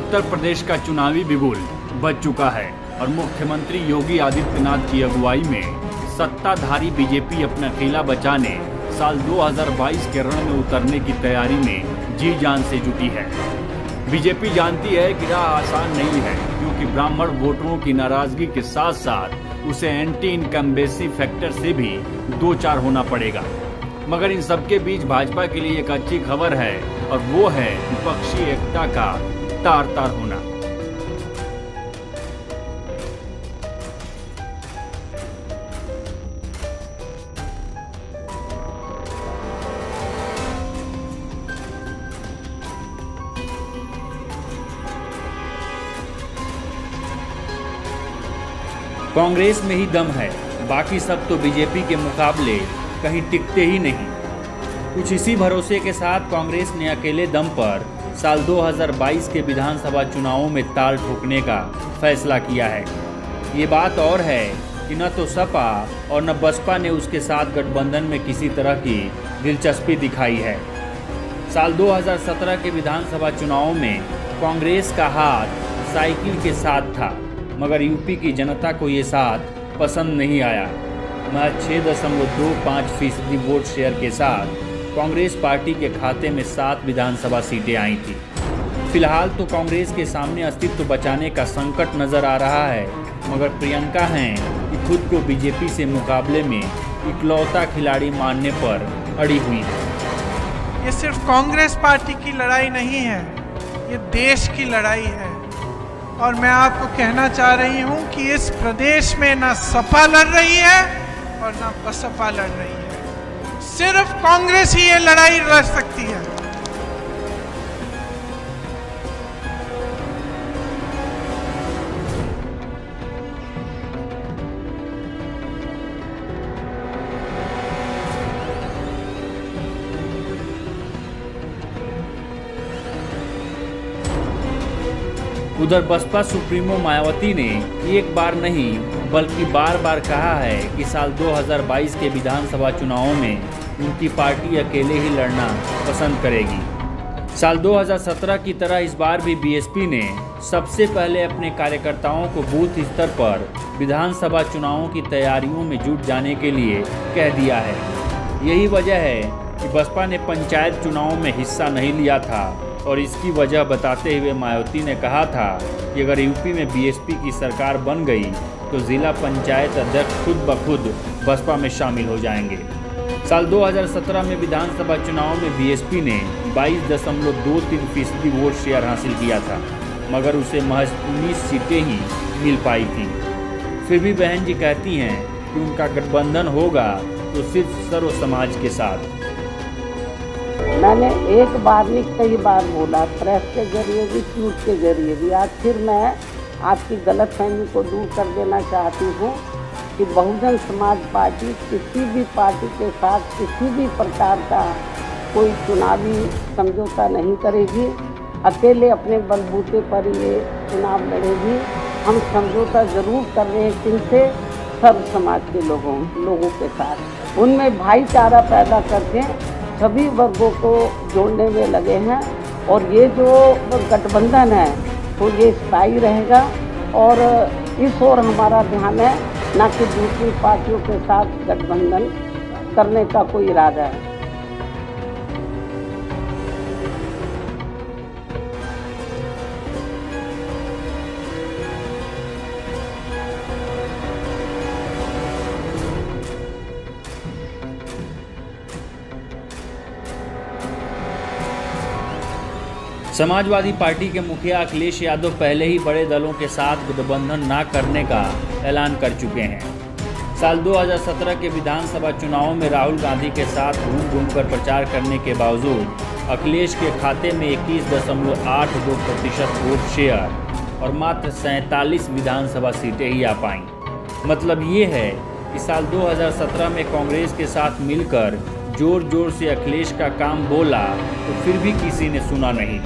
उत्तर प्रदेश का चुनावी बिगुल बज चुका है और मुख्यमंत्री योगी आदित्यनाथ की अगुवाई में सत्ताधारी बीजेपी अपना किला बचाने साल 2022 के रण में उतरने की तैयारी में जी जान से जुटी है। बीजेपी जानती है कि राह आसान नहीं है, क्योंकि ब्राह्मण वोटरों की नाराजगी के साथ साथ उसे एंटी इनकम्बेंसी फैक्टर से भी दो चार होना पड़ेगा। मगर इन सबके बीच भाजपा के लिए एक अच्छी खबर है और वो है विपक्षी एकता का तार तार होना। कांग्रेस में ही दम है, बाकी सब तो बीजेपी के मुकाबले कहीं टिकते ही नहीं। कुछ इसी भरोसे के साथ कांग्रेस ने अकेले दम पर साल 2022 के विधानसभा चुनावों में ताल ठोकने का फैसला किया है। ये बात और है कि न तो सपा और न बसपा ने उसके साथ गठबंधन में किसी तरह की दिलचस्पी दिखाई है। साल 2017 के विधानसभा चुनावों में कांग्रेस का हाथ साइकिल के साथ था, मगर यूपी की जनता को ये साथ पसंद नहीं आया। महज 6.25% वोट शेयर के साथ कांग्रेस पार्टी के खाते में 7 विधानसभा सीटें आई थी। फिलहाल तो कांग्रेस के सामने अस्तित्व बचाने का संकट नजर आ रहा है, मगर प्रियंका हैं कि खुद को बीजेपी से मुकाबले में इकलौता खिलाड़ी मानने पर अड़ी हुई है। ये सिर्फ कांग्रेस पार्टी की लड़ाई नहीं है, ये देश की लड़ाई है। और मैं आपको कहना चाह रही हूं कि इस प्रदेश में ना सपा लड़ रही है और ना बसपा लड़ रही है, सिर्फ कांग्रेस ही ये लड़ाई लड़ सकती है। उधर बसपा सुप्रीमो मायावती ने एक बार नहीं बल्कि बार बार कहा है कि साल 2022 के विधानसभा चुनावों में उनकी पार्टी अकेले ही लड़ना पसंद करेगी। साल 2017 की तरह इस बार भी बीएसपी ने सबसे पहले अपने कार्यकर्ताओं को बूथ स्तर पर विधानसभा चुनावों की तैयारियों में जुट जाने के लिए कह दिया है। यही वजह है कि बसपा ने पंचायत चुनावों में हिस्सा नहीं लिया था, और इसकी वजह बताते हुए मायावती ने कहा था कि अगर यूपी में बीएसपी की सरकार बन गई तो जिला पंचायत अध्यक्ष खुद ब खुद बसपा में शामिल हो जाएंगे। साल 2017 में विधानसभा चुनाव में बीएसपी ने 22.23% वोट शेयर हासिल किया था, मगर उसे महज 19 सीटें ही मिल पाई थीं। फिर भी बहन जी कहती हैं कि उनका गठबंधन होगा तो सिर्फ सर्व समाज के साथ। मैंने एक बार नहीं कई बार बोला, प्रेस के जरिए भी, ट्वीट के जरिए भी। आज फिर मैं आपकी गलतफहमी को दूर कर देना चाहती हूँ कि बहुजन समाज पार्टी किसी भी पार्टी के साथ किसी भी प्रकार का कोई चुनावी समझौता नहीं करेगी। अकेले अपने बलबूते पर ये चुनाव लड़ेगी। हम समझौता जरूर कर रहे हैं किनसे? सर्व समाज के लोगों के साथ। उनमें भाईचारा पैदा करके सभी वर्गों को जोड़ने में लगे हैं, और ये जो गठबंधन है तो ये स्थायी रहेगा। और इस ओर हमारा ध्यान है, ना कि दूसरी पार्टियों के साथ गठबंधन करने का कोई इरादा है। समाजवादी पार्टी के मुखिया अखिलेश यादव पहले ही बड़े दलों के साथ गठबंधन न करने का ऐलान कर चुके हैं। साल 2017 के विधानसभा चुनावों में राहुल गांधी के साथ घूम कर प्रचार करने के बावजूद अखिलेश के खाते में 21.82% वोट शेयर और मात्र 47 विधानसभा सीटें ही आ पाईं। मतलब ये है कि साल 2017 में कांग्रेस के साथ मिलकर जोर जोर से अखिलेश का काम बोला तो फिर भी किसी ने सुना नहीं।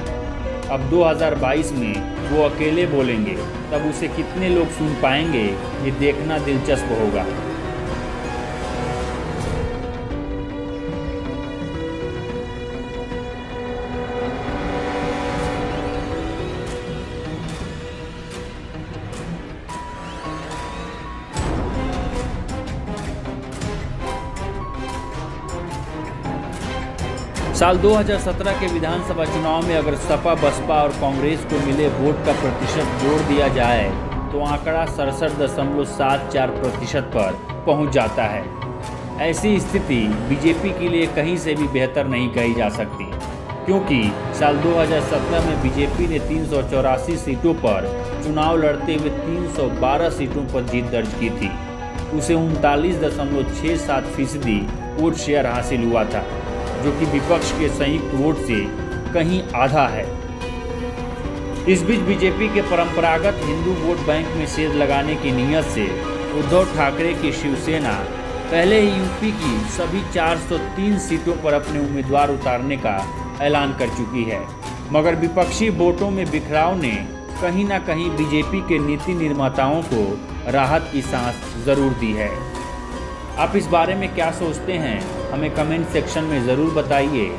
अब 2022 में वो अकेले बोलेंगे, तब उसे कितने लोग सुन पाएंगे, ये देखना दिलचस्प होगा। साल 2017 के विधानसभा चुनाव में अगर सपा, बसपा और कांग्रेस को मिले वोट का प्रतिशत जोड़ दिया जाए तो आंकड़ा 67.74% पर पहुंच जाता है। ऐसी स्थिति बीजेपी के लिए कहीं से भी बेहतर नहीं कही जा सकती, क्योंकि साल 2017 में बीजेपी ने 384 सीटों पर चुनाव लड़ते हुए 312 सीटों पर जीत दर्ज की थी। उसे 39.67% वोट शेयर हासिल हुआ था, जो कि विपक्ष के संयुक्त वोट से कहीं आधा है। इस बीच बीजेपी के परंपरागत हिंदू वोट बैंक में सेंध लगाने की नीयत से उद्धव ठाकरे की शिवसेना पहले ही यूपी की सभी 403 सीटों पर अपने उम्मीदवार उतारने का ऐलान कर चुकी है, मगर विपक्षी वोटों में बिखराव ने कहीं ना कहीं बीजेपी के नीति निर्माताओं को राहत की सांस जरूर दी है। आप इस बारे में क्या सोचते हैं, हमें कमेंट सेक्शन में ज़रूर बताइए।